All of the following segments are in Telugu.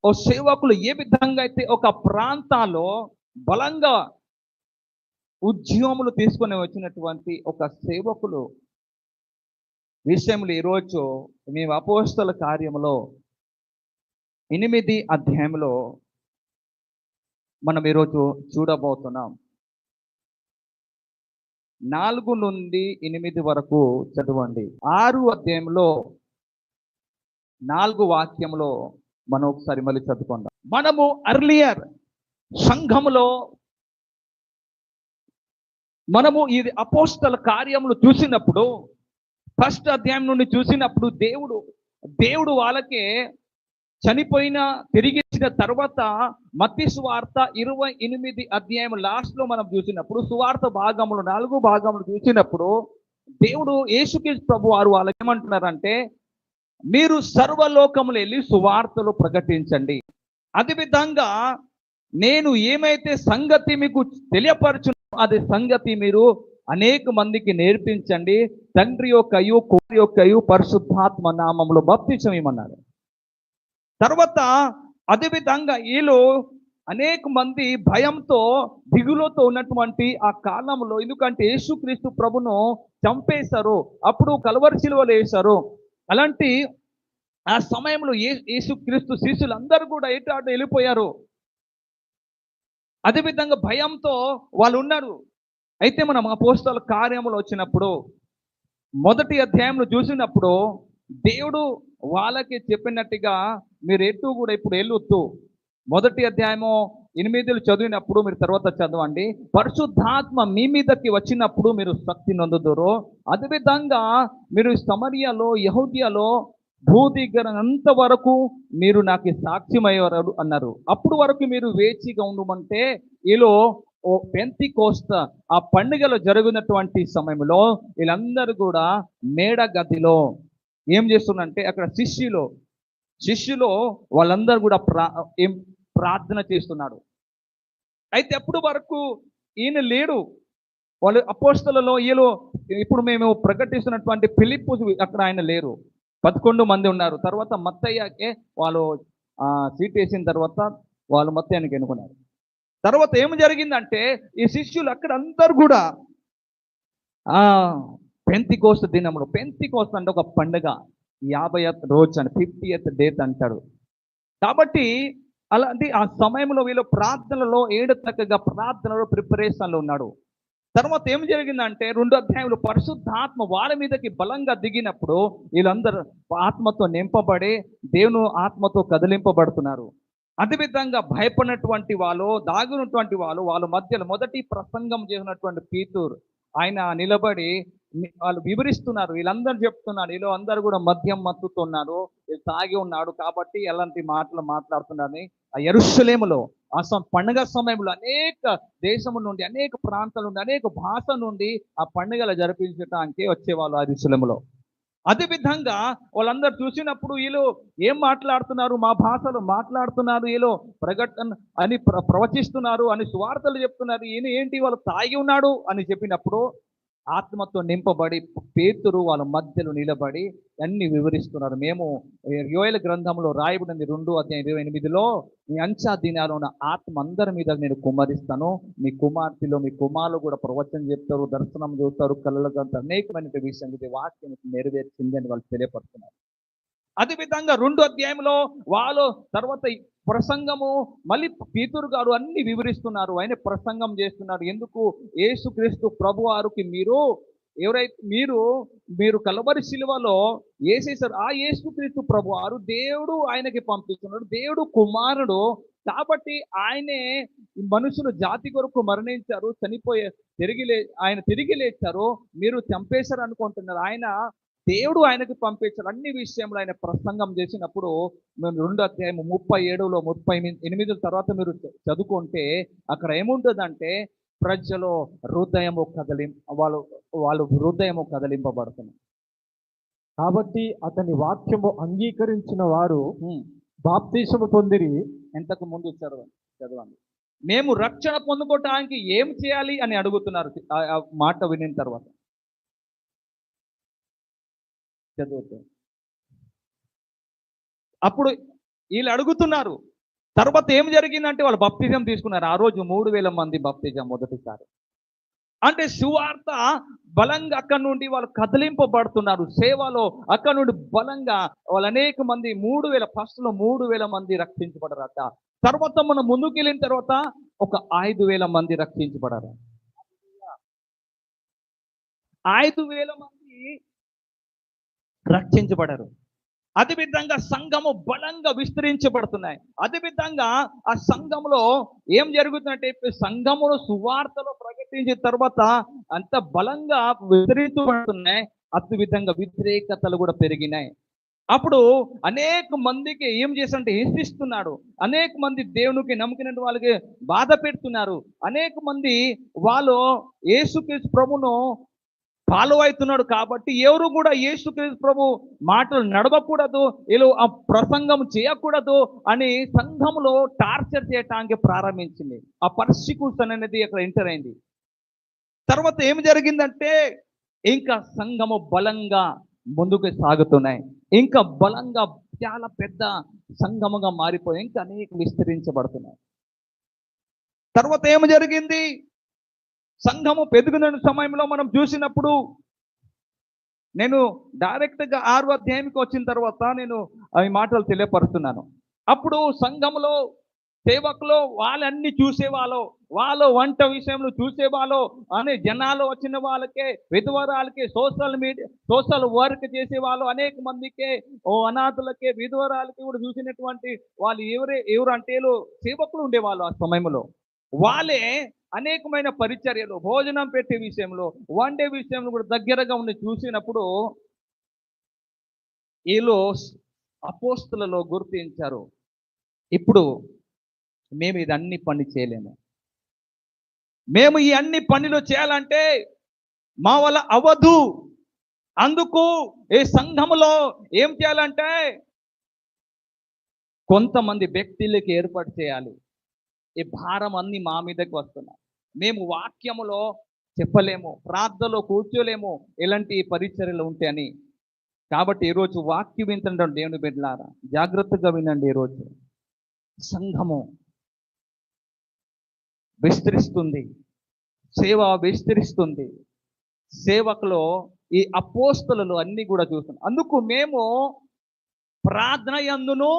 ఓ సేవకులు ఏ విధంగా అయితే ఒక ప్రాంతాల్లో బలంగా ఉద్యమములు తీసుకొని వచ్చినటువంటి ఒక సేవకులు విషయంలో ఈరోజు మేము అపోస్తల కార్యములో 8 అధ్యాయంలో మనం ఈరోజు చూడబోతున్నాం. 4 నుండి 8 వరకు చదవండి. 6 అధ్యాయంలో 4 వాక్యంలో మనం ఒకసారి మళ్ళీ చదువుకుందాం. మనము అర్లియర్ సంఘములో మనము ఇది అపోస్తల కార్యములు చూసినప్పుడు, ఫస్ట్ అధ్యాయం నుండి చూసినప్పుడు దేవుడు వాళ్ళకే చనిపోయిన తిరిగి ఇచ్చిన తర్వాత మత్తయి సువార్త 28 అధ్యాయం లాస్ట్లో మనం చూసినప్పుడు, సువార్త భాగములు 4 భాగములు చూసినప్పుడు దేవుడు యేసుక్రీస్తు ప్రభు వారు వాళ్ళకి ఏమంటున్నారంటే, మీరు సర్వలోకములు వెళ్ళి సువార్తలు ప్రకటించండి. అదేవిధంగా నేను ఏమైతే సంగతి మీకు తెలియపరచునో అది సంగతి మీరు అనేక మందికి నేర్పించండి. తండ్రి యొక్కయు కుమారుని యొక్కయు పరిశుద్ధాత్మ నామములో బాప్తిసం ఇవ్వమన్నారు. తర్వాత అదేవిధంగా వీళ్ళు అనేక మంది భయంతో దిగులుతో ఉన్నటువంటి ఆ కాలంలో, ఎందుకంటే యేసుక్రీస్తు ప్రభును చంపేశారు, అప్పుడు కల్వరి శిలువలో వేశారు. అలాంటి ఆ సమయంలో యేసుక్రీస్తు శిష్యులందరూ కూడా ఎటు అటు వెళ్ళిపోయారు. అదేవిధంగా భయంతో వాళ్ళు ఉన్నారు. అయితే మనం అపోస్తల కార్యములు వచ్చినప్పుడు మొదటి అధ్యాయంలో చూసినప్పుడు దేవుడు వాళ్ళకి చెప్పినట్టుగా మీరు ఎటు కూడా ఇప్పుడు వెళ్ళొద్దు. మొదటి అధ్యాయము 8 చదివినప్పుడు మీరు తర్వాత చదవండి. పరిశుద్ధాత్మ మీ మీదకి వచ్చినప్పుడు మీరు శక్తి నొందుదురు. అదేవిధంగా మీరు సమరియలో యెహూదియలో భూదిగరంత వరకు మీరు నాకు సాక్ష్యమయ్యారు అన్నారు. అప్పుడు వరకు మీరు వేచిగా ఉండమంటే ఈలో ఓ పెంతెకోస్తు ఆ పండుగలో జరిగినటువంటి సమయంలో వీళ్ళందరూ కూడా మేడ గదిలో ఏం చేస్తున్నారంటే అక్కడ శిష్యులు వాళ్ళందరూ కూడా ప్రార్థన చేస్తున్నాడు. అయితే అప్పుడు వరకు ఈయన లేడు. వాళ్ళు అపోస్తలలో వీళ్ళు ఇప్పుడు మేము ప్రకటిస్తున్నటువంటి ఫిలిప్పు అక్కడ ఆయన లేరు. 11 మంది ఉన్నారు. తర్వాత మత్తయ్యకే వాళ్ళు సీట్ వేసిన తర్వాత వాళ్ళు మత్తయ్యనికి ఎన్నుకున్నారు. తర్వాత ఏం జరిగిందంటే ఈ శిష్యులు అక్కడ అందరు కూడా పెంతెకోస్తు దినంలో, పెంతెకోస్తు అంటే ఒక పండుగ, 50th రోజు అని 50th డేట్ అంటారు. కాబట్టి అలాంటి ఆ సమయంలో వీళ్ళు ప్రార్థనలో చక్కగా ప్రార్థనలో ప్రిపరేషన్లో ఉన్నాడు. తర్వాత ఏం జరిగిందంటే 2 అధ్యాయంలో పరిశుద్ధాత్మ వాళ్ళ మీదకి బలంగా దిగినప్పుడు వీళ్ళందరూ ఆత్మతో నింపబడి దేవుని ఆత్మతో కదిలింపబడుతున్నారు. అదేవిధంగా భయపడినటువంటి వాళ్ళు, దాగినటువంటి వాళ్ళ మధ్యలో మొదటి ప్రసంగం చేసినటువంటి పీతరు ఆయన నిలబడి వాళ్ళు వివరిస్తున్నారు. వీళ్ళందరూ చెప్తున్నారు, వీళ్ళు అందరూ కూడా మద్యం మత్తుతున్నారు, వీళ్ళు తాగి ఉన్నాడు కాబట్టి ఎలాంటి మాటలు మాట్లాడుతున్నారని. ఆ యెరూషలేములో ఆ పండుగ సమయంలో అనేక దేశము నుండి, అనేక ప్రాంతాల నుండి, అనేక భాష నుండి ఆ పండుగలు జరిపించడానికి వచ్చేవాళ్ళు ఆ యెరూషలేములో. అదేవిధంగా వాళ్ళందరూ చూసినప్పుడు వీళ్ళు ఏం మాట్లాడుతున్నారు, మా భాషలో మాట్లాడుతున్నారు, వీళ్ళు ప్రకటన అని ప్రవచిస్తున్నారు అని సువార్తలు చెప్తున్నారు, ఈయన ఏంటి వాళ్ళు తాగి ఉన్నాడు అని చెప్పినప్పుడు ఆత్మతో నింపబడి పేతురు వాళ్ళ మధ్యలో నిలబడి అన్ని వివరిస్తున్నారు. మేము యోయేలు గ్రంథంలో రాయబడింది 2 అధ్యాయం 28లో మీ అంచా దినాలు ఉన్న ఆత్మ అందరి మీద నేను కుమ్మరిస్తాను, మీ కుమార్తెలు మీ కుమారులు కూడా ప్రవచనం చెప్తారు, దర్శనం చూస్తారు, కళ్ళకు అనేకమైన విషయం ఇది వాక్యం నెరవేర్చింది అని వాళ్ళు తెలియపడుతున్నారు. అదేవిధంగా 2 అధ్యాయంలో వాళ్ళు తర్వాత ప్రసంగము మళ్ళీ పీతరు గారు అన్ని వివరిస్తున్నారు, ఆయన ప్రసంగం చేస్తున్నారు. ఎందుకు యేసుక్రీస్తు ప్రభు వారికి మీరు కల్వరి శిలువలో వేసేసారు, ఆ యేసుక్రీస్తు ప్రభు వారు దేవుడు ఆయనకి పంపిస్తున్నాడు, దేవుడు కుమారుడు కాబట్టి ఆయనే మనుషులు జాతి కొరకు మరణించారు, ఆయన తిరిగి లేచారు, మీరు చంపేశారు అనుకుంటున్నారు, ఆయన దేవుడు ఆయనకి పంపించారు. అన్ని విషయంలో ఆయన ప్రసంగం చేసినప్పుడు మేము 2 అధ్యాయం 37లో 38 తర్వాత మీరు చదువుకుంటే అక్కడ ఏముంటుందంటే ప్రజలు హృదయము వాళ్ళు హృదయము కదలింపబడుతుంది. కాబట్టి అతని వాక్యము అంగీకరించిన వారు బాప్తిసము పొందిరి. ఎంతకు ముందు చదవండి. మేము రక్షణ పొందుకోవటానికి ఏం చేయాలి అని అడుగుతున్నారు. ఆ మాట వినిన తర్వాత చదువుతారు. అప్పుడు వీళ్ళు అడుగుతున్నారు, తర్వాత ఏం జరిగిందంటే వాళ్ళు బాప్తిజం తీసుకున్నారు. ఆ రోజు 3000 మంది బాప్తిజం మొదటిసారి. అంటే సువార్త బలంగా అక్కడ నుండి వాళ్ళు కదిలింపబడుతున్నారు. సేవలో అక్కడ నుండి బలంగా వాళ్ళు అనేక మంది 3000 ఫస్ట్‌లో 3000 మంది రక్షించబడరట. తర్వాత మనం ముందుకెళ్ళిన తర్వాత ఒక 5000 మంది రక్షించబడారు. 5000 మంది రక్షించబడరు. అదేవిధంగా సంఘము బలంగా విస్తరించబడుతున్నాయి. అదేవిధంగా ఆ సంఘంలో ఏం జరుగుతుందంటే సంఘమును సువార్తలో ప్రకటించిన తర్వాత అంత బలంగా విస్తరించబడుతున్నాయి. అదేవిధంగా వ్యతిరేకతలు కూడా పెరిగినాయి. అప్పుడు అనేక మందికి ఏం చేశారంటే హింసిస్తున్నాడు. అనేక మంది దేవునికి నమ్ముకునే వాళ్ళకి బాధ పెడుతున్నారు. అనేక మంది వాళ్ళు యేసుక్రీస్తు ప్రభును ఫాలో అవుతున్నాడు కాబట్టి ఎవరు కూడా యేసుక్రీస్తు ప్రభు మాటలు నడవకూడదు, వీళ్ళు ఆ ప్రసంగం చేయకూడదు అని సంఘంలో టార్చర్ చేయటానికి ప్రారంభించింది. ఆ పర్సిక్యూషన్ అనేది అక్కడ ఎంటర్ అయింది. తర్వాత ఏం జరిగిందంటే ఇంకా సంఘము బలంగా ముందుకు సాగుతున్నాయి. ఇంకా బలంగా చాలా పెద్ద సంఘముగా మారిపోయి ఇంకా అనేక విస్తరించబడుతున్నాయి. తర్వాత ఏం జరిగింది? సంఘము పెరుగుతున్న సమయంలో మనం చూసినప్పుడు నేను డైరెక్ట్గా 6వ అధ్యాయానికి వచ్చిన తర్వాత నేను ఈ మాటలు తెలియపరుస్తున్నాను. అప్పుడు సంఘంలో సేవకులు వాళ్ళన్ని చూసేవాళ్ళు, వాళ్ళు వంట విషయంలో చూసేవాళ్ళు అనే జనాలు వచ్చిన వాళ్ళకే, విధవరాలకే, సోషల్ వర్క్ చేసేవాళ్ళు అనేక మందికే, అనాథులకే, విధవరాలకి కూడా చూసినటువంటి వాళ్ళు ఎవరు అంటే సేవకులు ఉండేవాళ్ళు. ఆ సమయంలో వాళ్ళే అనేకమైన పరిచర్యలు, భోజనం పెట్టే విషయంలో, వండే విషయంలో కూడా దగ్గరగా ఉండి చూసినప్పుడు వీళ్ళు అపోస్తులలో గుర్తించారు, ఇప్పుడు మేము ఇది అన్ని పని చేయలేము, మేము ఈ అన్ని పనులు చేయాలంటే మా వల్ల అవ్వదు. అందుకు ఈ సంఘములో ఏం చేయాలంటే కొంతమంది వ్యక్తులకి ఏర్పాటు చేయాలి. ఈ భారం అన్ని మా మీదకి వస్తున్నాయి, మేము వాక్యములో చెప్పలేము, ప్రార్థనలో కూర్చోలేము, ఇలాంటి పరిచర్యలు ఉంటాయని. కాబట్టి ఈరోజు వాక్యం వింటుండే దేవుని బిడ్డలారా జాగ్రత్తగా వినండి. ఈరోజు సంఘము విస్తరిస్తుంది, సేవ విస్తరిస్తుంది. సేవకులో ఈ అపోస్తలు అన్ని కూడా చూస్తున్నాం. అందుకు మేము ప్రార్థన యందును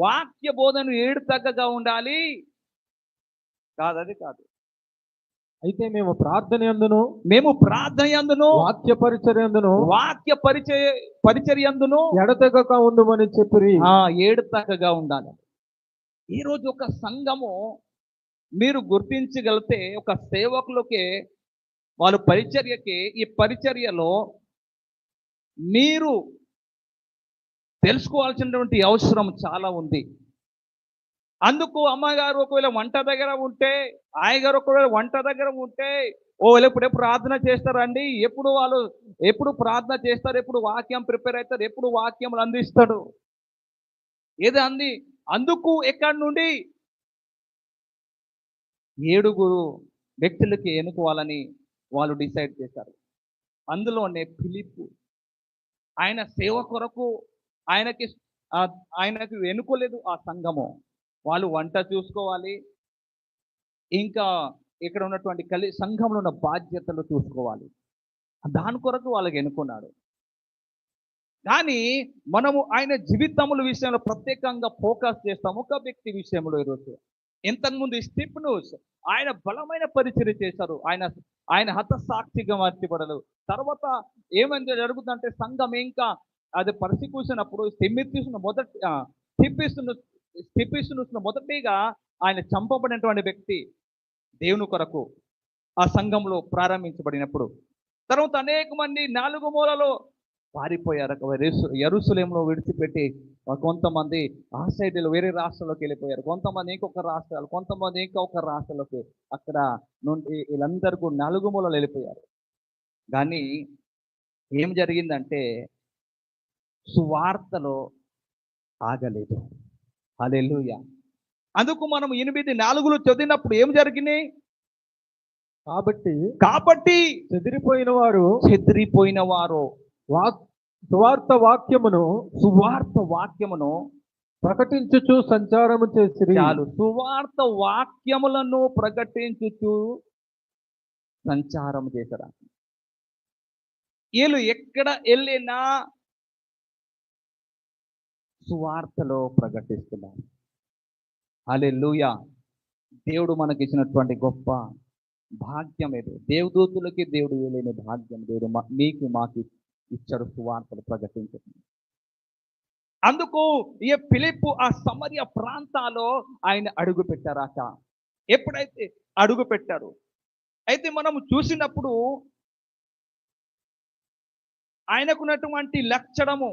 వాక్య బోధన ఏడు తగ్గగా ఉండాలి. కాదు, అది కాదు. అయితే మేము ప్రార్థన యందును వాక్య పరిచర్యందును ఎడతెగక ఉండుమని చెప్పిరి. ఏడు తగ్గగా ఉండాలి. ఈరోజు ఒక సంఘము మీరు గుర్తించగలిగితే ఒక సేవకులకి వాళ్ళ పరిచర్యకి, ఈ పరిచర్యలో మీరు తెలుసుకోవాల్సినటువంటి అవసరం చాలా ఉంది. అందుకు అమ్మగారు ఒకవేళ వంట దగ్గర ఉంటే, ఆయగారు ఒకవేళ వంట దగ్గర ఉంటే, ఎప్పుడు ప్రార్థన చేస్తారండి, ఎప్పుడు ప్రార్థన చేస్తారు, ఎప్పుడు వాక్యం ప్రిపేర్ అవుతారు, ఎప్పుడు వాక్యములు అందిస్తాడు, ఏదో అంది. అందుకు ఎక్కడి నుండి 7 వ్యక్తులకి ఎన్నుకోవాలని వాళ్ళు డిసైడ్ చేశారు. అందులోనే ఫిలిప్పు, ఆయన సేవ కొరకు ఆయనకి ఎన్నుకోలేదు ఆ సంఘము. వాళ్ళు వంట చూసుకోవాలి, ఇంకా ఇక్కడ ఉన్నటువంటి సంఘంలో ఉన్న బాధ్యతలు చూసుకోవాలి, దాని కొరకు వాళ్ళకి ఎన్నుకున్నాడు. కానీ మనము ఆయన జీవితముల విషయంలో ప్రత్యేకంగా ఫోకస్ చేస్తాము. ఒక వ్యక్తి విషయంలో ఈరోజు, ఇంతకుముందు స్టిఫెనస్ ఆయన బలమైన పరిచర్య చేశారు, ఆయన హతసాక్షిగా మార్చబడదు. తర్వాత ఏమైంది జరుగుతుందంటే సంఘం ఇంకా అది పర్సిక్యూషన్ అప్పుడు స్టిఫెనస్ మొదటిగా ఆయన చంపబడినటువంటి వ్యక్తి దేవుని కొరకు ఆ సంఘంలో ప్రారంభించబడినప్పుడు. తర్వాత అనేక మంది 4 మూలలో పారిపోయారు. యెరూషలేములో విడిచిపెట్టి కొంతమంది ఆ సైడ్లో వేరే రాష్ట్రాల్లోకి వెళ్ళిపోయారు, కొంతమంది ఇంకొక రాష్ట్రాలు, కొంతమంది ఇంకొక రాష్ట్రాలకి. అక్కడ నుండి వీళ్ళందరూ 4 మూలలు వెళ్ళిపోయారు. కానీ ఏం జరిగిందంటే సువార్తలో ఆగలేదు. హల్లెలూయా. అందుకు మనం 8:4 చదివినప్పుడు ఏం జరిగినాయి? కాబట్టి చెదిరిపోయిన వారు సువార్త వాక్యమును ప్రకటించుచు సంచారము చేసిరి. చాలు, సువార్త వాక్యములను ప్రకటించుచు సంచారం చేశారు. వీళ్ళు ఎక్కడ వెళ్ళినా సువార్తలో ప్రకటిస్తున్నారు. హల్లెలూయా. దేవుడు మనకి ఇచ్చినటువంటి గొప్ప భాగ్యం ఇది. దేవదూతులకి దేవుడు వేయలేని భాగ్యం దేవుడు మీకు మాకు ఇచ్చాడు, సువార్తలు ప్రకటించడం. అందుకు ఈ ఫిలిప్పు ఆ సమరయ ప్రాంతాల్లో ఆయన అడుగు పెట్టారాక. ఎప్పుడైతే అడుగు పెట్టారు, అయితే మనం చూసినప్పుడు ఆయనకున్నటువంటి లక్షణము,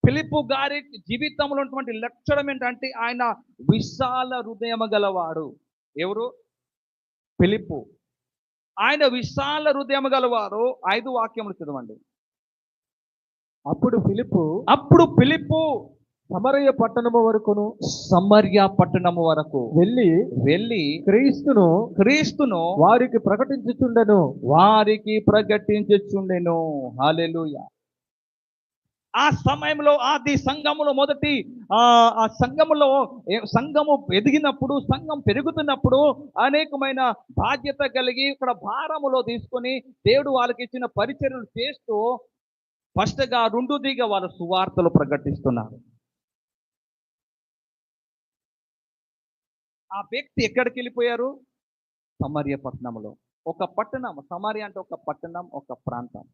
ఫిలిప్పు గారి జీవితంలో ఉన్నటువంటి లక్షణం ఏంటంటే ఆయన విశాల హృదయం గలవాడు. ఎవరు? ఫిలిప్పు. ఆయన విశాల హృదయం గలవారు. 5 వాక్యములు చదవండి. అప్పుడు ఫిలిప్పు సమరయ పట్టణము వరకు వెళ్ళి క్రీస్తును వారికి ప్రకటించుచుండెను. హల్లెలూయా. ఆ సమయంలో ఆది సంఘములో మొదటి ఆ సంఘము ఎదిగినప్పుడు, సంఘం పెరుగుతున్నప్పుడు అనేకమైన బాధ్యత కలిగి ఇక్కడ భారములో తీసుకొని దేవుడు వాళ్ళకి ఇచ్చిన పరిచర్యలు చేస్తూ ఫస్ట్గా 2దిగా వాళ్ళ సువార్తలు ప్రకటిస్తున్నారు. ఆ వ్యక్తి ఎక్కడికి వెళ్ళిపోయారు? సమరయ పట్టణంలో. ఒక పట్టణం, సమరయ అంటే ఒక పట్టణం, ఒక ప్రాంతం.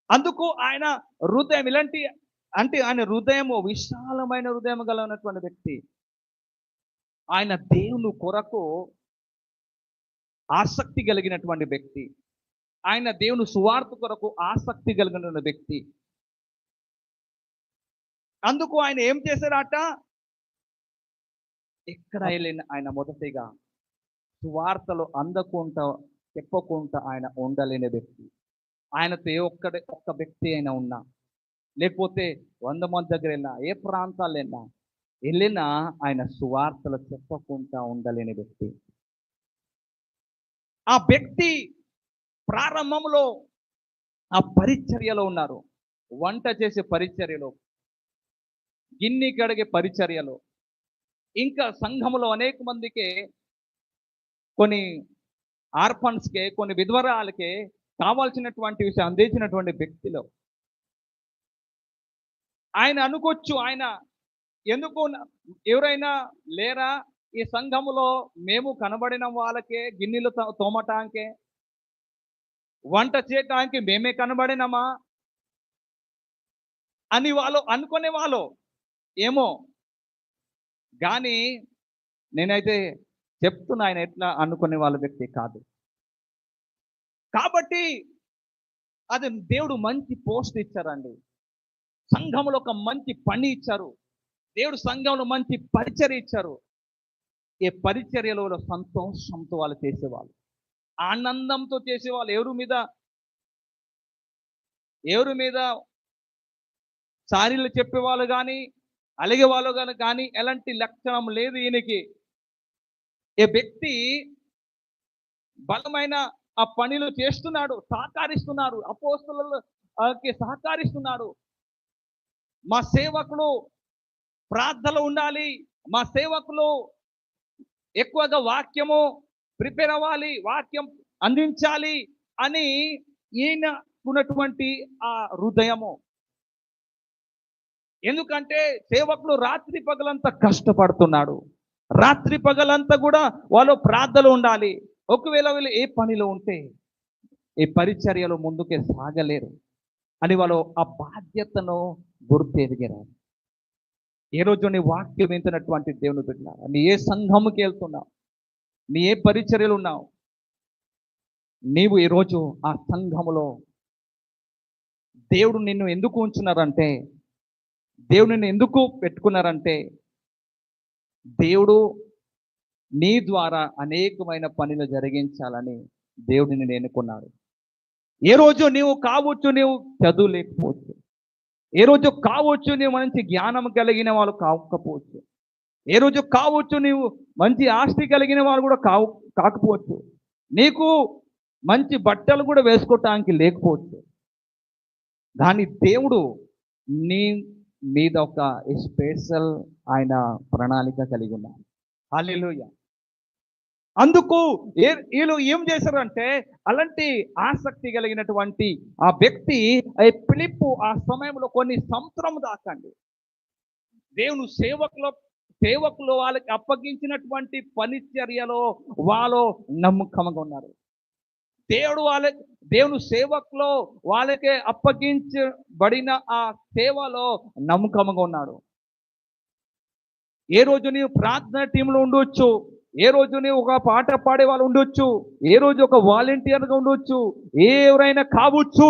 అందుకు ఆయన హృదయం ఇలాంటి అంటే ఆయన హృదయము విశాలమైన హృదయం కలిగినటువంటి వ్యక్తి. ఆయన దేవుని కొరకు ఆసక్తి కలిగినటువంటి వ్యక్తి. ఆయన దేవుని సువార్త కొరకు ఆసక్తి కలిగిన వ్యక్తి. అందుకు ఆయన ఏం చేశారట? ఎక్కడ ఆయన మొదటిగా సువార్తలు అందకుండా చెప్పకుండా ఆయన ఉండలేని వ్యక్తి. ఆయనతో ఒక్క వ్యక్తి అయినా ఉన్నా, లేకపోతే 100 మంది దగ్గర వెళ్ళినా, ఏ ప్రాంతాలు వెళ్ళినా ఆయన సువార్తలు చెప్పకుండా ఉండలేని వ్యక్తి. ఆ వ్యక్తి ప్రారంభంలో ఆ పరిచర్యలో ఉన్నారు. వంట చేసే పరిచర్యలో, గిన్నె కడిగే పరిచర్యలో, ఇంకా సంఘములో అనేక మందికి, కొన్ని ఆర్ఫన్స్కే, కొన్ని విధవరాలకే కావాల్సినటువంటి విషయం అందించినటువంటి వ్యక్తిలో ఆయన అనుకోవచ్చు, ఆయన ఎందుకు ఎవరైనా లేరా ఈ సంఘములో? మేము కనబడిన వాళ్ళకే, గిన్నెలు తోమటానికే, వంట చేయటానికి మేమే కనబడినామా అని వాళ్ళు అనుకునే వాళ్ళు ఏమో. కానీ నేనైతే చెప్తున్నా, ఆయన ఎట్లా అనుకునే వాళ్ళ వ్యక్తి కాదు. కాబట్టి అది దేవుడు మంచి పోస్ట్ ఇచ్చారండి. సంఘంలో ఒక మంచి పని ఇచ్చారు. దేవుడు సంఘంలో మంచి పరిచర్య ఇచ్చారు. ఈ పరిచర్యలో సంతోషంతో వాళ్ళు చేసేవాళ్ళు, ఆనందంతో చేసేవాళ్ళు. ఎవరి మీద సారీలు చెప్పేవాళ్ళు కానీ, అలిగే వాళ్ళు కానీ ఎలాంటి లక్షణం లేదు ఈయనకి. ఈ వ్యక్తి బలమైన ఆ పనిలో చేస్తున్నాడు, సహకరిస్తున్నారు, అపోస్తలులకి సహకరిస్తున్నారు. మా సేవకులు ప్రార్థనలో ఉండాలి, మా సేవకులు ఎక్కువగా వాక్యము ప్రిపేర్ అవ్వాలి, వాక్యం అందించాలి అని ఈయన ఉన్నటువంటి ఆ హృదయము. ఎందుకంటే సేవకులు రాత్రి పగలంతా కష్టపడుతున్నాడు, రాత్రి పగలంతా కూడా వాళ్ళు ప్రార్థనలో ఉండాలి. ఒకవేళ వీళ్ళు ఏ పనిలో ఉంటే ఈ పరిచర్యలో ముందుకే సాగలేరు అని వాళ్ళు ఆ బాధ్యతను గుర్తెరిగారు. ఏ రోజు నీ వాక్యం వింటున్నటువంటి దేవుని బిడ్డ, నీ ఏ సంఘముకి వెళ్తున్నావు, నీ ఏ పరిచర్యలు ఉన్నావు, నీవు ఈరోజు ఆ సంఘములో దేవుడు నిన్ను ఎందుకు ఉంచున్నారంటే, దేవుడు నిన్ను ఎందుకు పెట్టుకున్నారంటే, దేవుడు నీ ద్వారా అనేకమైన పనులు జరిగించాలని దేవుడిని నేను ఎన్నుకున్నాడు. ఏ రోజు నీవు చదువు లేకపోవచ్చు, ఏ రోజు నీవు మంచి జ్ఞానం కలిగిన వాళ్ళు కాకపోవచ్చు, ఏ రోజు నీవు మంచి ఆస్తి కలిగిన వాళ్ళు కూడా కాకపోవచ్చు, నీకు మంచి బట్టలు కూడా వేసుకోవటానికి లేకపోవచ్చు. కానీ దేవుడు మీద ఒక స్పెషల్ ఆయన ప్రణాళిక కలిగి ఉన్నారు. హల్లెలూయా. అందుకు వీళ్ళు ఏం చేశారంటే అలాంటి ఆసక్తి కలిగినటువంటి ఆ వ్యక్తి ఫిలిప్పు ఆ సమయంలో కొన్ని సంవత్సరం దాకండి దేవుని సేవకులు వాళ్ళకి అప్పగించినటువంటి పరిచర్యలో వాళ్ళు నమ్మకంగా ఉన్నారు. దేవుని సేవకులో వాళ్ళకే అప్పగించబడిన ఆ సేవలో నమ్మకంగా ఉన్నాడు. ఏ రోజు నీవు ప్రార్థన టీంలో ఉండొచ్చు, ఏ రోజు నీవు ఒక పాట పాడే వాళ్ళు ఉండొచ్చు, ఏ రోజు ఒక వాలంటీర్గా ఉండొచ్చు, ఎవరైనా కావచ్చు.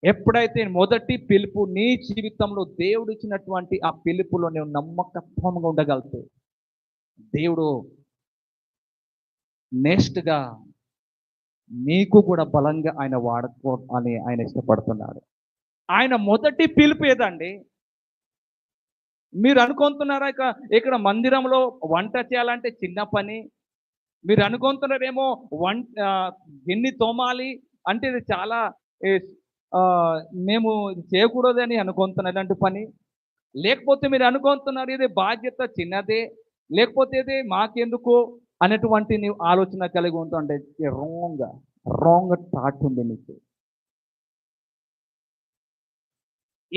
ఎప్పుడైతే మొదటి పిలుపు నీ జీవితంలో దేవుడు ఇచ్చినటువంటి ఆ పిలుపులో నువ్వు నమ్మకత్వంగా ఉండగలిగితే దేవుడు నెక్స్ట్గా నీకు కూడా బలంగా ఆయన వాడుకో అని ఆయన ఇష్టపడుతున్నాడు. ఆయన మొదటి పిలుపు ఏదండి? మీరు అనుకుంటున్నారా ఇక్కడ మందిరంలో వంట చేయాలంటే చిన్న పని? మీరు అనుకుంటున్నారేమో గిన్నె తోమాలి అంటే ఇది చాలా మేము చేయకూడదని అనుకుంటున్నారు ఇలాంటి పని. లేకపోతే మీరు అనుకుంటున్నారు ఇది బాధ్యత చిన్నదే, లేకపోతే ఇది మాకెందుకు అనేటువంటి నీవు ఆలోచన కలిగి ఉంటుంటే రాంగ్ థాట్ ఉంది నీకు.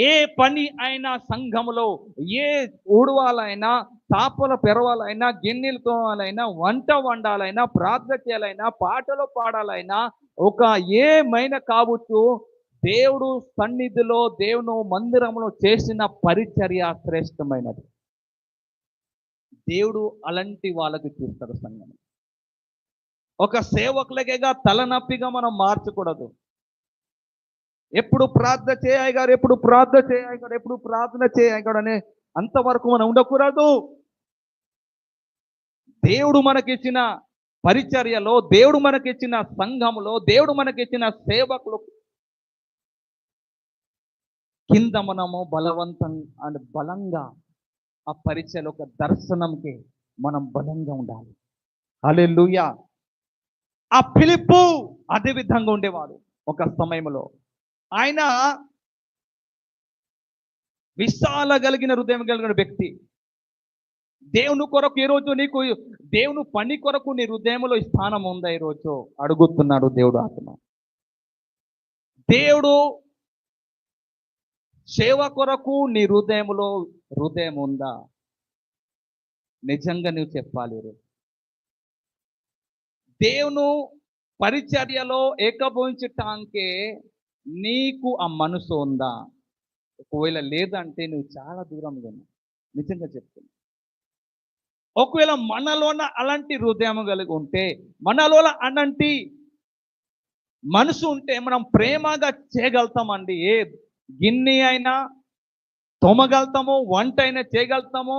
ఏ పని అయినా సంఘములో, ఏ ఊడవాలైనా, తాపల పెరవాలైనా, గిన్నెలు తోమాలైనా, వంట వండాలైనా, ప్రార్థన చేయాలైనా, పాటలు పాడాలైనా, ఒక ఏమైనా కావచ్చు, దేవుడు సన్నిధిలో దేవుని మందిరంలో చేసిన పరిచర్య శ్రేష్టమైనది. దేవుడు అలాంటి వాళ్ళకి చూస్తాడు సంఘం. ఒక సేవకులకేగా తలనొప్పిగా మనం మార్చకూడదు. ఎప్పుడు ప్రార్థన చేయాలి గారు, ఎప్పుడు ప్రార్థన చేయాలి గారు, ఎప్పుడు ప్రార్థన చేయాలి గారు అనే అంతవరకు మనం ఉండకూడదు. దేవుడు మనకిచ్చిన పరిచర్యలో, దేవుడు మనకిచ్చిన సంఘములో, దేవుడు మనకిచ్చిన సేవకులు కింద మనము బలంగా ఆ పరిచయలో ఒక దర్శనంకి మనం బలంగా ఉండాలి. హల్లెలూయా. ఆ ఫిలిప్పు అదే విధంగా ఉండేవాడు. ఒక సమయంలో ఆయన విశాల కలిగిన హృదయం కలిగిన వ్యక్తి. దేవుని కొరకు ఈరోజు నీకు దేవుని పని కొరకు నీ హృదయంలో స్థానం ఉందా? ఈరోజు అడుగుతున్నాడు దేవుడు ఆత్మ. దేవుడు సేవ కొరకు నీ హృదయం ఉందా? నిజంగా నువ్వు చెప్పాలి. దేవుని పరిచర్యలో ఏకీభవించటానికే నీకు ఆ మనసు ఉందా? ఒకవేళ లేదంటే నువ్వు చాలా దూరంగా ఉన్నావు. నిజంగా చెప్తున్నా. ఒకవేళ మనలోన అలాంటి హృదయం కలిగి ఉంటే, మనలోన అలాంటి మనసు ఉంటే మనం ప్రేమగా చేయగలుగుతామండి. ఏ గిన్నె అయినా తోమగలుగుతాము, వంట అయినా చేయగలుగుతాము,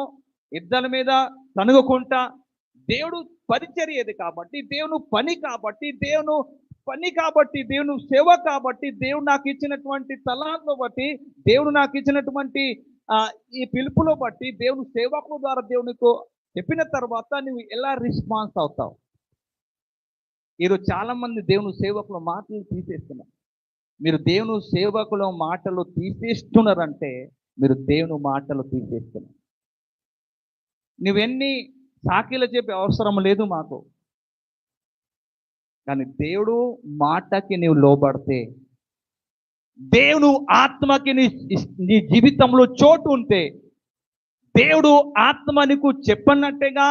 ఇద్దరి మీద తనుగుకుంటా. దేవుడు పరిచర్య ఏది కాబట్టి, దేవుని పని కాబట్టి, దేవుని సేవ కాబట్టి, దేవుడు నాకు ఇచ్చినటువంటి తలాంతును బట్టి, దేవుడు నాకు ఇచ్చినటువంటి ఈ పిలుపులో బట్టి, దేవుని సేవకుల ద్వారా దేవునికి చెప్పిన తర్వాత నువ్వు ఎలా రెస్పాన్స్ అవుతావు? ఈరోజు చాలా మంది దేవుని సేవకుల మాటలు తీసేస్తున్నారు. మీరు దేవుని సేవకుల మాటలు తీసేస్తున్నారంటే మీరు దేవుని మాటలు తీసేస్తున్నారు. నువ్వెన్ని సాక్షులు చెప్పే అవసరం లేదు మాకు. కానీ దేవుడు మాటకి నీవు లోబడితే, దేవుడు ఆత్మకి నీ జీవితంలో చోటు ఉంటే, దేవుడు ఆత్మ నీకు చెప్పనట్టుగా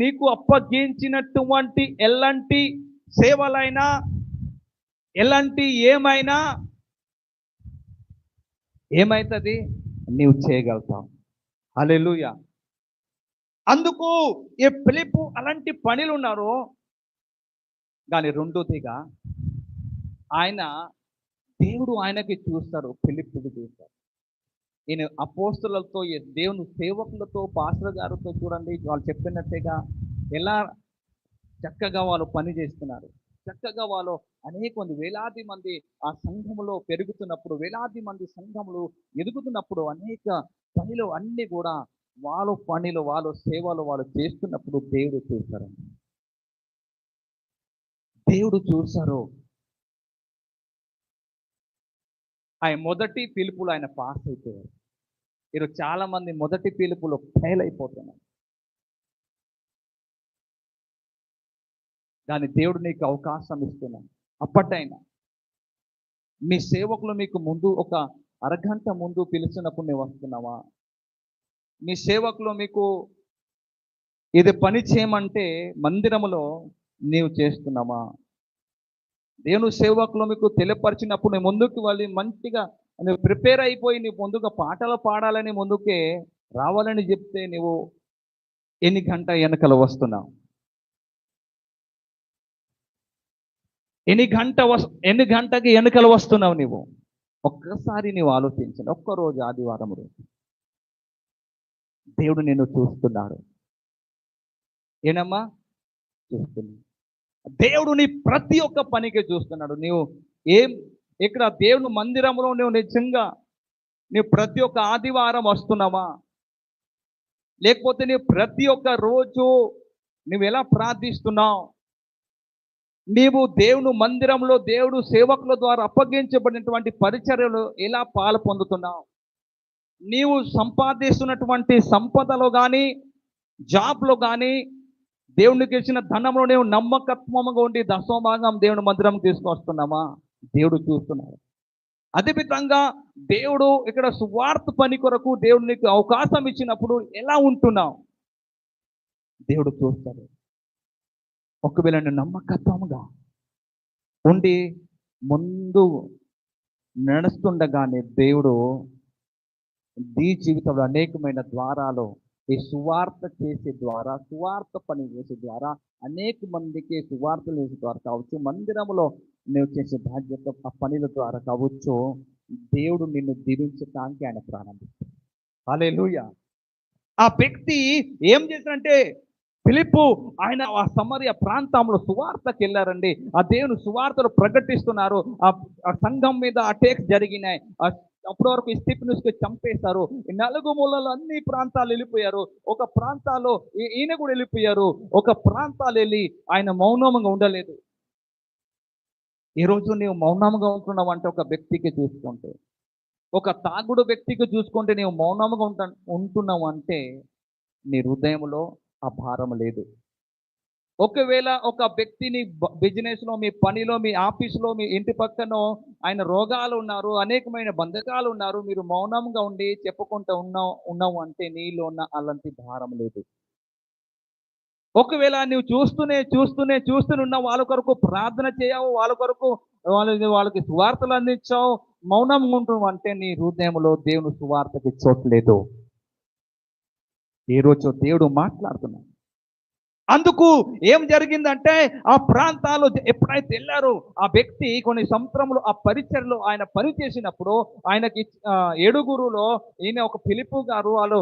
నీకు అప్పగించినటువంటి ఎలాంటి సేవలైనా, ఎలాంటి ఏమైతుంది నీవు చేయగలుగుతావు. హల్లెలూయా. అందుకు ఈ ఫిలిప్పు అలాంటి పనులు ఉన్నారు. కానీ రెండోదిగా దేవుడు ఆయనకి చూస్తారు, ఫిలిప్పుకి చూస్తారు. ఈయన అపోస్తులతో, దేవుని సేవకులతో, పాస్టర్ గారితో చూడండి, వాళ్ళు చెప్పినట్టుగా ఎలా చక్కగా వాళ్ళు పని చేస్తున్నారు. చక్కగా వాళ్ళు అనేక మంది, వేలాది మంది ఆ సంఘములో పెరుగుతున్నప్పుడు, వేలాది మంది సంఘములు ఎదుగుతున్నప్పుడు, అనేక పనులు అన్నీ కూడా వాళ్ళ పనిలో, వాళ్ళ సేవలు వాళ్ళు చేస్తున్నప్పుడు దేవుడు చూస్తారు. దేవుడు చూస్తారు. ఆయన మొదటి పిలుపులో ఆయన పాస్ అయిపోయారు. ఈరోజు చాలా మంది మొదటి పిలుపులో ఫెయిల్ అయిపోతున్నారు. కానీ దేవుడు నీకు అవకాశం ఇస్తున్నాడు. అప్పటైనా మీ సేవకులు మీకు ముందు ఒక అరగంట ముందు పిలిచినప్పుడు నువ్వు వస్తున్నావా? మీ సేవకులు మీకు ఇది పని చేయమంటే మందిరములో నీవు చేస్తున్నావా? దేవుని సేవకులు మీకు తెలియపరిచినప్పుడు నువ్వు ముందుకు వెళ్ళి మంచిగా నువ్వు ప్రిపేర్ అయిపోయి నీ ముందుగా పాటలు పాడాలని ముందుకే రావాలని చెప్తే నువ్వు ఎన్ని వెనకలు వస్తున్నావు? ఎన్ని గంటకి వెనకలు వస్తున్నావు నువ్వు? ఒక్కసారి నువ్వు ఆలోచించండి. ఒక్కరోజు ఆదివారం రోజు దేవుడు నిన్ను చూస్తున్నాడు. ఏనమ్మా? చూస్తున్నాడు. దేవుడు నీ ప్రతి ఒక్క పనికి చూస్తున్నాడు. నీవు ఇక్కడ దేవుని మందిరంలో నువ్వు నిజంగా నువ్వు ప్రతి ఒక్క ఆదివారం వస్తున్నావా? లేకపోతే నీవు ప్రతి ఒక్క రోజు నువ్వు ఎలా ప్రార్థిస్తున్నావు? నీవు దేవుని మందిరంలో దేవుడు సేవకుల ద్వారా అప్పగించబడినటువంటి పరిచర్యలు ఎలా పాలు పొందుతున్నావు? నీవు సంపాదిస్తున్నటువంటి సంపదలో కానీ జాబ్లో కానీ దేవునికి ఇచ్చిన ధనంలో నీవు నమ్మకత్వంగా ఉండి దశమభాగం దేవుని మందిరం తీసుకొస్తున్నామా? దేవుడు చూస్తున్నాడు. అదేవిధంగా దేవుడు ఇక్కడ సువార్త పని కొరకు దేవుడు నీకు అవకాశం ఇచ్చినప్పుడు ఎలా ఉంటున్నావు? దేవుడు చూస్తాడు. ఒకవేళ నువ్వు నమ్మకత్వంగా ఉండి ముందు నడుస్తుండగానే దేవుడు నీ జీవితంలో అనేకమైన ద్వారాలు ఈ సువార్త చేసే ద్వారా, సువార్త పని చేసే ద్వారా అనేక మందికి సువార్తలు చేసే ద్వారా కావచ్చు, మందిరంలో నువ్వు చేసే బాధ్యత ఆ పనుల ద్వారా కావచ్చు, దేవుడు నిన్ను దీవించడానికి ఆయన ప్రారంభిస్తాడు. హల్లెలూయా. ఆ వ్యక్తి ఏం చేశాడంటే ఫిలిప్పు ఆయన ఆ సమరయ ప్రాంతంలో సువార్తకి వెళ్ళారండి. ఆ దేవుని సువార్తలు ప్రకటిస్తున్నారు. ఆ సంఘం మీద అటాక్స్ జరిగినాయి. అప్పటి వరకు స్టిఫెనుస్కి చంపేశారు. ఈ నలుగు మూలలో అన్ని ప్రాంతాలు వెళ్ళిపోయారు. ఒక ప్రాంతాల్లో ఈయన కూడా వెళ్ళిపోయారు. ఒక ప్రాంతాలు వెళ్ళి ఆయన మౌనంగా ఉండలేదు. ఈరోజు నీవు మౌనంగా ఉంటున్నావు అంటే ఒక వ్యక్తికి చూసుకుంటే, ఒక తాగుడు వ్యక్తికి చూసుకుంటే నీవు మౌనంగా ఉంటున్నావు అంటే నీ హృదయంలో ఆ భారం లేదు. ఒకవేళ ఒక వ్యక్తిని బిజినెస్లో, మీ పనిలో, మీ ఆఫీసులో, మీ ఇంటి పక్కన ఆయన రోగాలు ఉన్నారు, అనేకమైన బంధకాలు ఉన్నారు, మీరు మౌనంగా ఉండి చెప్పుకుంటూ ఉన్నావు అంటే నీలో ఉన్న అలాంటి భారం లేదు. ఒకవేళ నువ్వు చూస్తూనే వాళ్ళ కొరకు ప్రార్థన చేయవు, వాళ్ళ కొరకు వాళ్ళకి సువార్తలు అందించావు, మౌనంగా ఉంటున్నావు అంటే నీ హృదయంలో దేవుని సువార్తకి చోట్లేదు. ఈరోజు దేవుడు మాట్లాడుతున్నాడు. అందుకు ఏం జరిగిందంటే ఆ ప్రాంతాలు ఎప్పుడైతే వెళ్ళారో ఆ వ్యక్తి కొన్ని సంవత్సరములు ఆ పరిచర్లో ఆయన పని చేసినప్పుడు ఆయనకి 7గురులో ఈయన ఒక ఫిలిప్పు గారు వాళ్ళు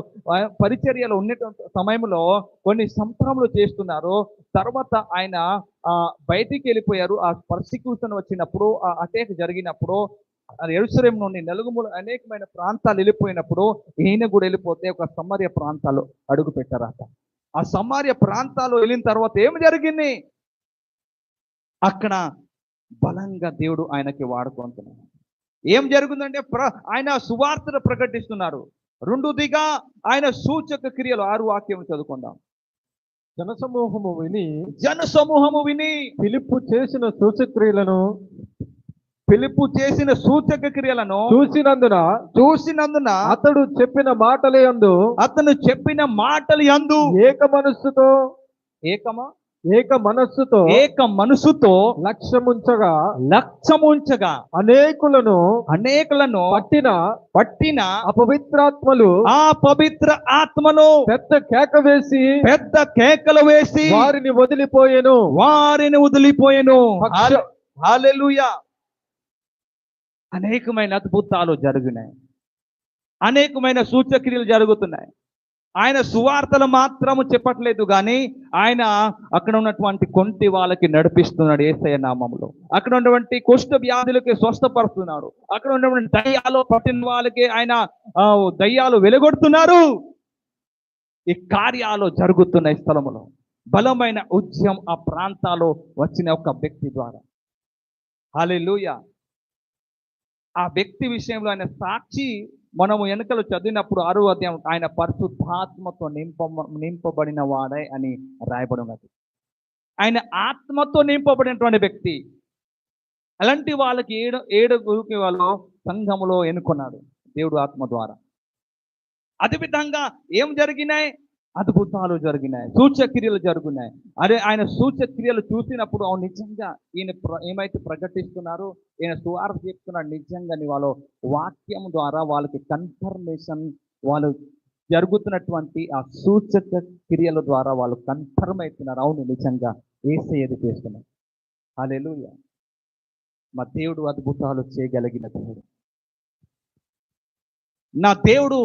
పరిచర్యలో ఉన్న సమయంలో కొన్ని సంవత్సరములు చేస్తున్నారు. తర్వాత ఆయన బయటికి వెళ్ళిపోయారు. ఆ పర్సిక్యూషన్ వచ్చినప్పుడు, ఆ అటాక్ జరిగినప్పుడు, యెరూషలేము నుండి నలుగుమూల అనేకమైన ప్రాంతాలు వెళ్ళిపోయినప్పుడు ఈయన కూడా వెళ్ళిపోతే ఒక సమరయ ప్రాంతాలు అడుగు పెట్టారట. ఆ సమరయ ప్రాంతాలు వెళ్ళిన తర్వాత ఏం జరిగింది? అక్కడ బలంగా దేవుడు ఆయనకి వాడుకుంటున్నాడు. ఏం జరుగుతుందంటే ఆయన సువార్తను ప్రకటిస్తున్నారు. రెండోదిగా ఆయన సూచక క్రియలు 6 వాక్యం చదువుకుందాం. జనసమూహము విని ఫిలిప్పు చేసిన సూచక క్రియలను చూసినందున అతను చెప్పిన మాటలు యందు ఏక మనస్సుతో లక్ష్యముంచగా అనేకులను పట్టిన ఆ పవిత్ర ఆత్మను పెద్ద కేకలు వేసి వారిని వదిలిపోయెను. హల్లెలూయా. అనేకమైన అద్భుతాలు జరిగినాయి, అనేకమైన సూచక్రియలు జరుగుతున్నాయి. ఆయన సువార్తలు మాత్రము చెప్పట్లేదు, కానీ ఆయన అక్కడ ఉన్నటువంటి కొంటి వాళ్ళకి నడిపిస్తున్నాడు యేసయ్య నామములో. అక్కడ ఉన్నటువంటి కుష్ఠ వ్యాధులకి స్వస్థపరుస్తున్నాడు. అక్కడ ఉన్నటువంటి దయ్యాలు పట్టిన వాళ్ళకి ఆయన దయ్యాలు వెలుగొడుతున్నారు. ఈ కార్యాలు జరుగుతున్న స్థలములో బలమైన ఉద్యమం ఆ ప్రాంతాల్లో వచ్చిన ఒక వ్యక్తి ద్వారా. హల్లెలూయా. ఆ వ్యక్తి విషయంలో ఆయన సాక్షి మనము వెనుకలు చదివినప్పుడు 6వ అధ్యాయం ఆయన పరిశుద్ధాత్మతో నింపబడిన వాడే అని రాయబడి ఉన్నది. ఆయన ఆత్మతో నింపబడినటువంటి వ్యక్తి. అలాంటి వాళ్ళకి ఏడుగురికి వాళ్ళు సంఘములో ఎన్నుకున్నాడు దేవుడు ఆత్మ ద్వారా. అదేవిధంగా ఏం జరిగినాయి? అద్భుతాలు జరిగినాయి, సూచక్రియలు జరిగినాయి. అదే ఆయన సూచక్రియలు చూసినప్పుడు అవును నిజంగా ఈయన ఏమైతే ప్రకటిస్తున్నారు, ఈయన సువార్త చెప్తున్నాడు, నిజంగా వాళ్ళు వాక్యం ద్వారా వాళ్ళకి కన్ఫర్మేషన్, వాళ్ళు జరుగుతున్నటువంటి ఆ సూచక క్రియల ద్వారా వాళ్ళు కన్ఫర్మ్ అవుతున్నారు, అవును నిజంగా యేసయ్య చేస్తున్నారు. హల్లెలూయా. మా దేవుడు అద్భుతాలు చేయగలిగిన దేవుడు. నా దేవుడు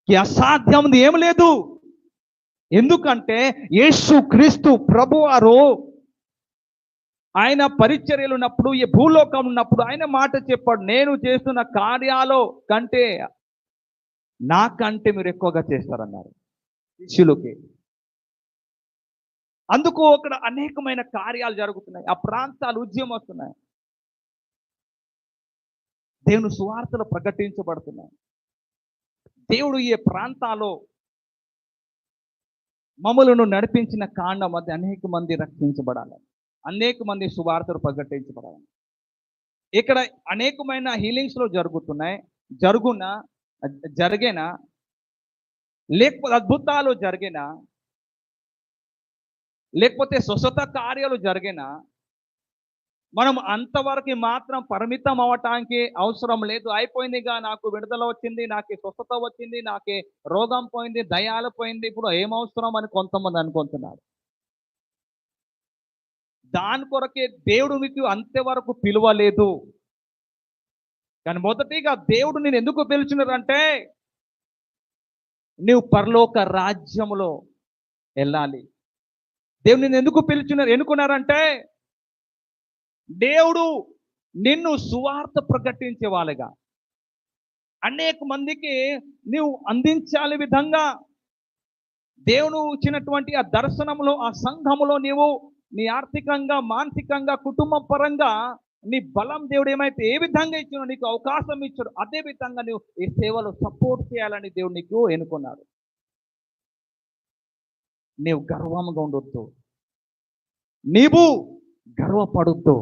అసాధ్యం ఏం లేదు. ఎందుకంటే యేసు క్రీస్తు ప్రభువారు ఆయన పరిచర్యలు ఉన్నప్పుడు, ఈ భూలోకం ఉన్నప్పుడు ఆయన మాట చెప్పాడు, నేను చేస్తున్న కార్యాలు కంటే నాకంటే మీరు ఎక్కువగా చేస్తారన్నారు శిష్యులకి. అందుకు అక్కడ అనేకమైన కార్యాలు జరుగుతున్నాయి, ఆ ప్రాంతాలు ఉద్యమం వస్తున్నాయి, దేవుని సువార్తలు ప్రకటించబడుతున్నాయి. దేవుడు ఈ ప్రాంతాల్లో మమ్మలను నడిపించిన కాండం మధ్య అనేక మంది రక్షించబడాలి, అనేక మంది సువార్తలు ప్రకటించబడాలి. ఇక్కడ అనేకమైన హీలింగ్స్లో జరుగుతున్నాయి, జరిగినా లేకపోతే అద్భుతాలు జరిగినా లేకపోతే స్వస్థత కార్యాలు జరిగినా మనం అంతవరకు మాత్రం పరిమితం అవ్వటానికి అవసరం లేదు. అయిపోయిందిగా, నాకు విడుదల వచ్చింది, నాకు స్వస్థత వచ్చింది, నాకు రోగం పోయింది, దయాలు పోయింది, ఇప్పుడు ఏం అవసరం అని కొంతమంది అనుకుంటున్నారు. దాని కొరకే దేవుడు మీకు అంతవరకు పిలువలేదు. కానీ మొదటిగా దేవుడు నేను ఎందుకు పిలిచినారంటే నువ్వు పరలోక రాజ్యములో వెళ్ళాలి. దేవుడు నేను ఎందుకు ఎన్నుకున్నారంటే దేవుడు నిన్ను సువార్త ప్రకటించే వాళ్ళగా అనేక మందికి నువ్వు అందించాలి విధంగా దేవుడు ఇచ్చినటువంటి ఆ దర్శనంలో, ఆ సంఘములో నీవు నీ ఆర్థికంగా, మానసికంగా, కుటుంబ పరంగా నీ బలం దేవుడు ఏమైతే ఏ విధంగా ఇచ్చినో, నీకు అవకాశం ఇచ్చాడు, అదే విధంగా నువ్వు ఈ సేవలో సపోర్ట్ చేయాలని దేవుడు నీకు ఎన్నుకున్నాడు. నీవు గర్వంగా ఉండొద్దు, నీవు గర్వపడొద్దు.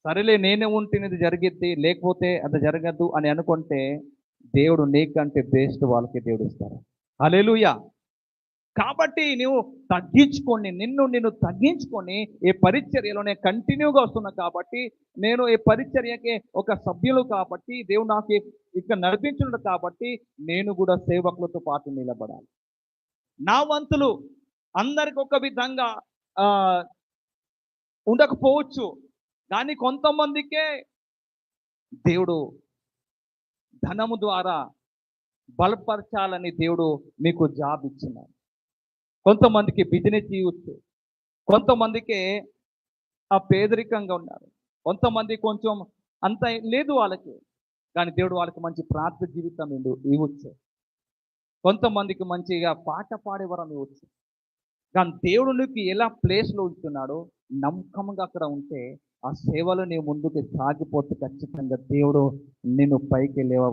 సరేలే నేనే ఉంటేనేది జరిగిద్ది, లేకపోతే అది జరగద్దు అని అనుకుంటే దేవుడు నీకంటే బెస్ట్ వాళ్ళకి దేవుడు ఇస్తారు. హల్లెలూయా. కాబట్టి నువ్వు తగ్గించుకొని, నిన్ను తగ్గించుకొని ఈ పరిచర్యలోనే కంటిన్యూగా వస్తున్నా కాబట్టి, నేను ఈ పరిచర్యకి ఒక సభ్యులు కాబట్టి, దేవుడు నాకు ఇక్కడ నడిపించున్నాడు కాబట్టి నేను కూడా సేవకులతో పాటు నిలబడాలి. నా వంతులు అందరికి ఒక విధంగా ఉండకపోవచ్చు, కానీ కొంతమందికే దేవుడు ధనము ద్వారా బలపరచాలని దేవుడు మీకు జాబ్ ఇచ్చినాడు. కొంతమందికి బిజినెస్ చేయవచ్చు, కొంతమందికి ఆ పేదరికంగా ఉన్నారు, కొంతమంది కొంచెం అంత లేదు వాళ్ళకి, కానీ దేవుడు వాళ్ళకి మంచి ప్రార్థన జీవితం ఇవ్వచ్చు, కొంతమందికి మంచిగా పాట పాడే వరం ఇవ్వచ్చు. కానీ దేవుడు నీకు ఎలా ప్లేస్లో ఉంచున్నాడో నమ్మకంగా అక్కడ ఉంటే ఆ సేవలో నీవు ముందుకు సాగిపోతే ఖచ్చితంగా దేవుడు నిన్ను పైకి లేవ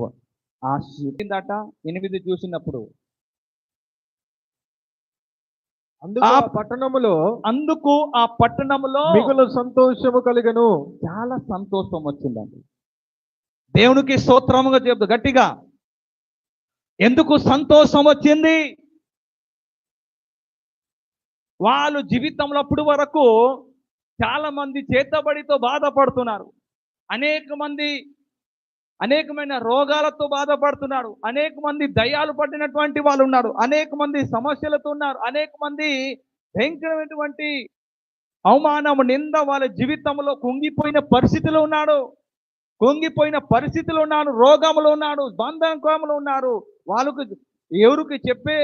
ఆశిందట. 8 చూసినప్పుడు అందుకు ఆ పట్టణములో మిగులు సంతోషము కలిగను. చాలా సంతోషం వచ్చిందండి. దేవునికి స్తోత్రముగా చెప్తా గట్టిగా. ఎందుకు సంతోషం వచ్చింది? వాళ్ళు జీవితంలో అప్పుడు వరకు చాలా మంది చేతబడితో బాధపడుతున్నారు, అనేకమైన రోగాలతో బాధపడుతున్నారు, అనేక మంది దయ్యాలు పట్టినటువంటి వాళ్ళు ఉన్నారు, అనేక మంది సమస్యలతో ఉన్నారు, అనేక మంది భయంకరమైనటువంటి అవమానం, నింద వాళ్ళ జీవితంలో కుంగిపోయిన పరిస్థితిలో ఉన్నాడు, రోగంలో ఉన్నాడు, బంధకంలో ఉన్నారు, వాళ్ళకు ఎవరికి చెప్పే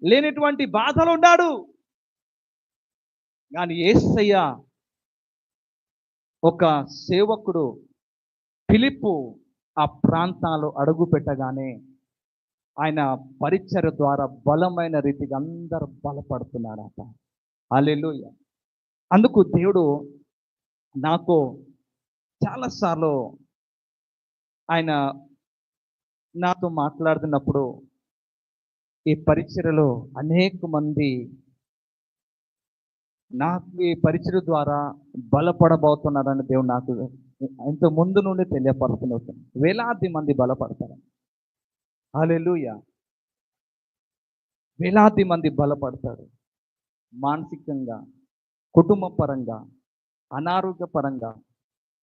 లేనటువంటి బాధలు ఉన్నాడు. కానీ యేసయ్య ఒక సేవకుడు ఫిలిప్పు ఆ ప్రాంతాల్లో అడుగు పెట్టగానే ఆయన పరిచర్య ద్వారా బలమైన రీతిగా అందరూ బలపడుతున్నారట. హల్లెలూయా. అందుకు దేవుడు నాకు చాలాసార్లు ఆయన నాతో మాట్లాడుతున్నప్పుడు ఈ పరిచర్యలో అనేక మంది నాకు ఈ పరిచర్య ద్వారా బలపడబోతున్నారని దేవుడు నాకు ఇంత ముందు నుండి తెలియపరుస్తున్నారు. వేలాది మంది బలపడతారు. హల్లెలూయా. వేలాది మంది బలపడతారు. మానసికంగా, కుటుంబ పరంగా, అనారోగ్యపరంగా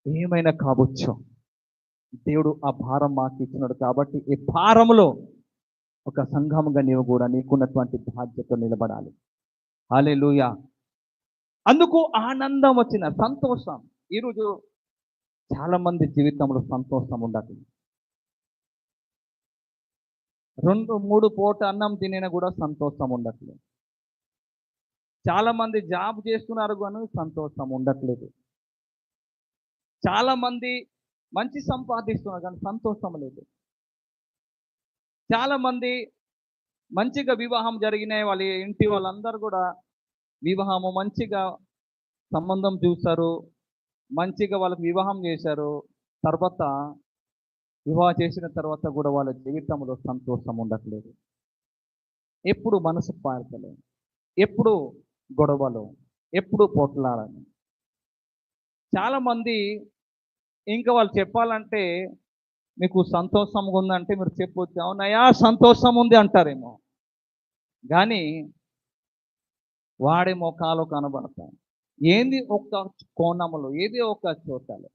ఏమైనా కావచ్చు. దేవుడు ఆ భారం మాకు ఇచ్చినాడు కాబట్టి ఈ భారములో ఒక సంఘముగా నీవు కూడా నీకున్నటువంటి బాధ్యత నిలబడాలి. హల్లెలూయా. అందుకు ఆనందం వచ్చిన సంతోషం. ఈరోజు చాలా మంది జీవితంలో సంతోషం ఉండదు. 2-3 పూట అన్నం తినినా కూడా సంతోషం ఉండట్లేదు. చాలా మంది జాబ్ చేస్తున్నారు కానీ సంతోషం ఉండట్లేదు. చాలా మంది మంచి సంపాదిస్తున్నారు కానీ సంతోషం లేదు. చాలా మంది మంచిగా వివాహం జరిగినాయి, వాళ్ళ ఇంటి వాళ్ళందరూ కూడా వివాహము మంచిగా సంబంధం చూస్తారు, మంచిగా వాళ్ళకి వివాహం చేశారు. తర్వాత వివాహం చేసిన తర్వాత కూడా వాళ్ళ జీవితంలో సంతోషం ఉండట్లేదు. ఎప్పుడు మనసు పాడతలేదు, ఎప్పుడు గొడవలు, ఎప్పుడు పోట్లాడని. చాలా మంది ఇంకా వాళ్ళు చెప్పాలంటే మీకు సంతోషంగా ఉందంటే మీరు చెప్పొచ్చు, అవునయ్యా సంతోషం ఉంది అంటారేమో, కానీ వాడి ముఖాలు కనబడతాయి. ఏంది ఒక కోణములో, ఏది ఒక చోటలో,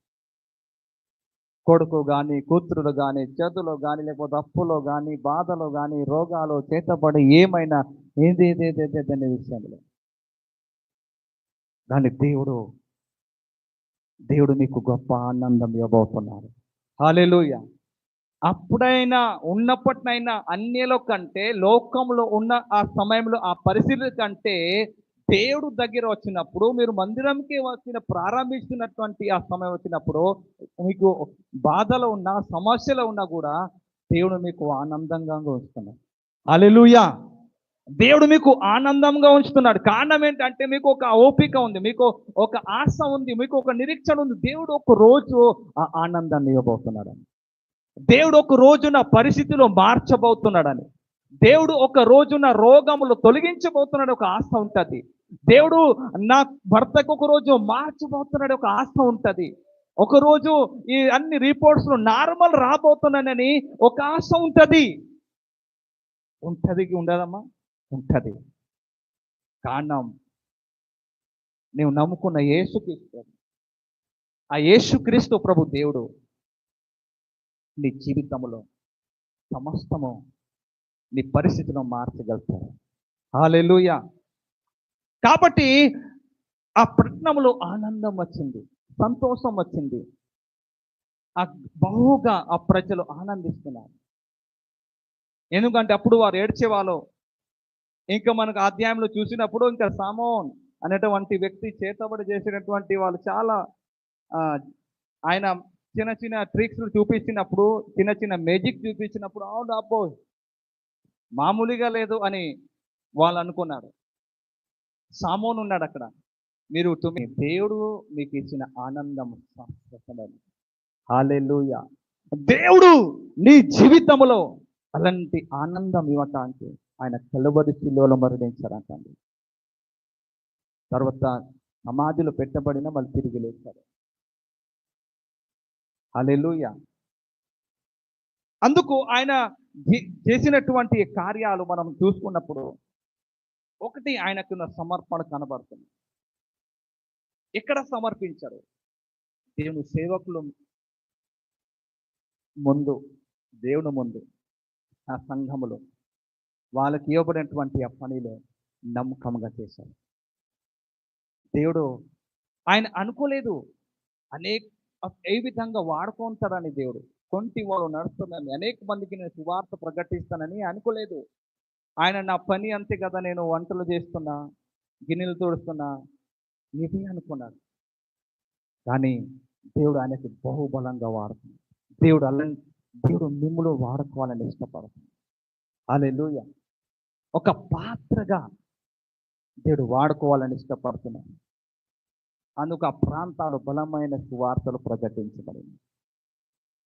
కొడుకు కానీ, కూతురులు కానీ, చేతులు కానీ, లేకపోతే అప్పులో కానీ, బాధలో కానీ, రోగాలు చేతబడి ఏమైనా అనే విషయంలో. కానీ దేవుడు మీకు గొప్ప ఆనందం ఇవ్వబోతున్నారు. హల్లెలూయా. అప్పుడైనా ఉన్నప్పటినైనా అన్యలో కంటే, లోకంలో ఉన్న ఆ సమయంలో ఆ పరిస్థితుల కంటే దేవుడు దగ్గర వచ్చినప్పుడు, మీరు మందిరంకి ప్రారంభిస్తున్నటువంటి ఆ సమయం వచ్చినప్పుడు మీకు బాధలో ఉన్నా, సమస్యలో ఉన్నా కూడా దేవుడు మీకు ఆనందంగా ఉంచుతున్నాడు. హల్లెలూయా. దేవుడు మీకు ఆనందంగా ఉంచుతున్నాడు. కారణం ఏంటంటే మీకు ఒక ఓపిక ఉంది, మీకు ఒక ఆశ ఉంది, మీకు ఒక నిరీక్షణ ఉంది. దేవుడు ఒక రోజు ఆ ఆనందాన్ని ఇవ్వబోతున్నాడని, దేవుడు ఒక రోజున పరిస్థితిలో మార్చబోతున్నాడని, దేవుడు ఒక రోజున రోగములు తొలగించబోతున్నాడు ఒక ఆశ ఉంటుంది. దేవుడు నా భర్తకు ఒక రోజు మార్చబోతున్నాడు ఒక ఆశ ఉంటుంది. ఒకరోజు ఈ అన్ని రిపోర్ట్స్ నార్మల్ రాబోతున్నానని ఒక ఆశ ఉంటుంది. ఉండదమ్మా, ఉంటుంది. కారణం నీవు నమ్ముకున్న యేసుక్రీస్తు, ఆ యేసుక్రీస్తు ప్రభు దేవుడు నీ జీవితంలో సమస్తము, నీ పరిస్థితిలో మార్చగలుగుతాడు. హల్లెలూయా. కాబట్టి ఆ పట్టణంలో ఆనందం వచ్చింది, సంతోషం వచ్చింది. ఆ బహుగా ఆ ప్రజలు ఆనందిస్తున్నారు. ఎందుకంటే అప్పుడు వారు ఏడ్చేవాళ్ళు. ఇంకా మనకు అధ్యాయంలో చూసినప్పుడు ఇంకా సామోన్ అనేటువంటి వ్యక్తి చేతబడి చేసినటువంటి వాళ్ళు చాలా ఆయన చిన్న చిన్న ట్రిక్స్ చూపించినప్పుడు, చిన్న చిన్న మేజిక్ చూపించినప్పుడు, అవును అబ్బో మామూలుగా లేదు అని వాళ్ళు అనుకున్నారు. సామోన్ ఉన్నాడు అక్కడ. దేవుడు మీకు ఇచ్చిన ఆనందం శాశ్వతమైనది. హల్లెలూయా. దేవుడు నీ జీవితంలో అలాంటి ఆనందం ఇవ్వటానికి ఆయన కలువరి శిలువలో మరణించారంటండి. తర్వాత సమాధిలో పెట్టబడిన మళ్ళీ తిరిగి లేచారు. హల్లెలూయా. అందుకు ఆయన చేసినటువంటి కార్యాలు మనం చూసుకున్నప్పుడు ఒకటి ఆయనకున్న సమర్పణ కనబడుతుంది. ఎక్కడ సమర్పించారు? దేవుని సేవకులు ముందు, దేవుని ముందు, ఆ సంఘములో వాళ్ళకి ఇవ్వబడినటువంటి ఆ పనిలో నమ్మకంగా చేశారు. దేవుడు ఆయన అనుకోలేదు ఏ విధంగా వాడుకుంటారని. దేవుడు కొంటి వాళ్ళు నడుస్తుందని, అనేక మందికి నేను సువార్త ప్రకటిస్తానని అనుకోలేదు. ఆయన నా పని అంతే కదా, నేను వంటలు చేస్తున్నా, గిన్నెలు తోడుస్తున్నా, ఇది అనుకున్నాడు. కానీ దేవుడు ఆయనకి బహుబలంగా వాడుతున్నాడు. దేవుడు మిమ్ములు వాడుకోవాలని ఇష్టపడుతుంది. హల్లెలూయా. ఒక పాత్రగా దేవుడు వాడుకోవాలని ఇష్టపడుతున్నాడు. అందుకు ఆ ప్రాంతాలు బలమైన సువార్తలు ప్రకటించబడింది.